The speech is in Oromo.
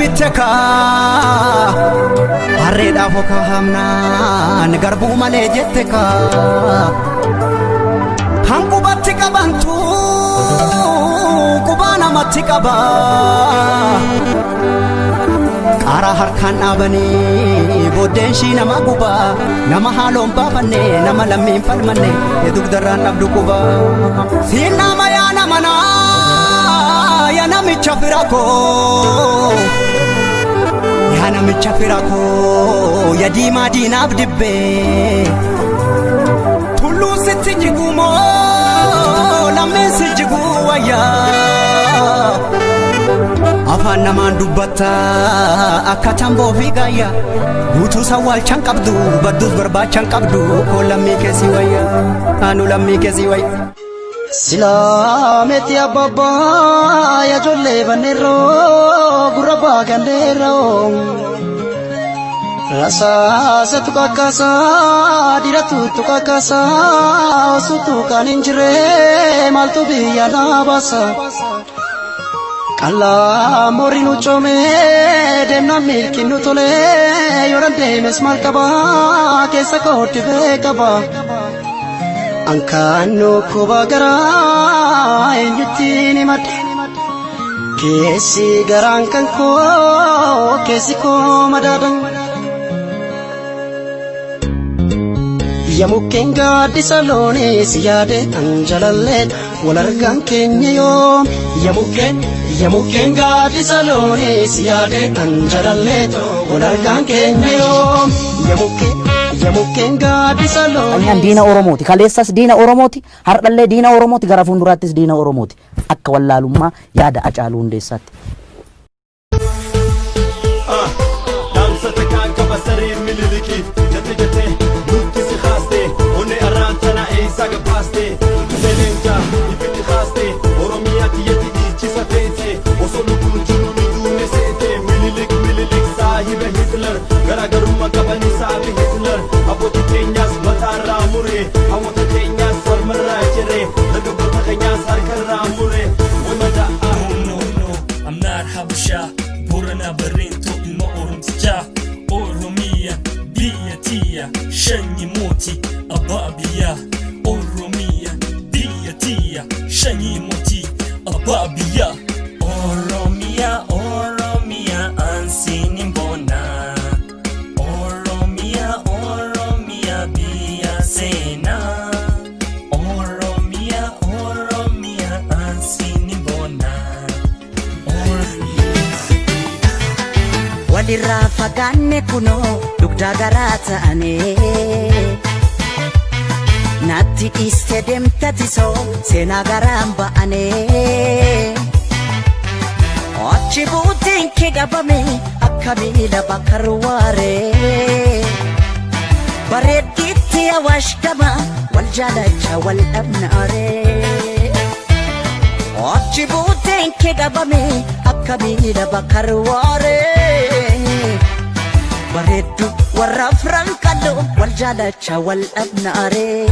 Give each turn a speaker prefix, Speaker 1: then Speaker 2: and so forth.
Speaker 1: biteka arreedhaaf oka hamnaan garbuu malee jetteka hanqubatti qabantu qubaa namatti qaba qara harkaan dhaabanii booddeen shii nama guba nama haaloon baafanne nama lammiin falmanne dugdarraan dhabdu quba siin nama yaa namanaa yaa namicha firakoo yaa namicha firakoo yaa diimaa diinaaf dibbee tulluun sitti jigumoo lammeen si jiguu wayyaa afaan namaan dubbatta akka tamboo fi gaayya guutuu sawwaalchaan qabdu badduus barbaachaan qabdu koo lammii keessi wayya anu lammii keessi wayya
Speaker 2: Silaameti ababa ya jolle banero gurra bagandero rasa setuka kasa diratu tuka kasa osutu kaninjre maltu biya nabasa kala morinu chome denna milkinu tole yorande mesmal kaba kesa koti bekaba Angkano kubagara enyutini mat kesi garangkan ko kesi ko madadang ya mukenga di salone siyade anjalalet walargan kenyo ya mukenga di salone siyade anjalalet walargan kenyo ya mukenga di salone
Speaker 3: Ani dina Oromoti kaleessas dina Oromoti hardallee dina Oromoti gara fuulduraattis dina Oromoti akka wallaalummaa yaada Hacaaluu Hundeessaatti
Speaker 4: I'm not Habasha, Burana Barinto, Ilma Orumtija, Oromia, Dia Tia, Shani Moti, Ababia, Oromia, Dia Tia, Shani Moti, Ababia, Oromia, Oromia, Ansinimbona, Oromia, Oromia, Bia Sena, Oromia, Oromia, Ansinimbona.
Speaker 3: walirraa fagaanne kunoo dugda garaa ta'ane natti dhiiste deemtatisoo seenaa garaan ba'ane achi buutiin kee qabame akka miila bakka ruwaaree bareeddiitti awaash gama wal jaalacha wal dhabnaaree achi buutiin kee qabame akka miila bakka ruwaaree bareeddu warra afran qal'oo wal jaalacha wal dhabnaaree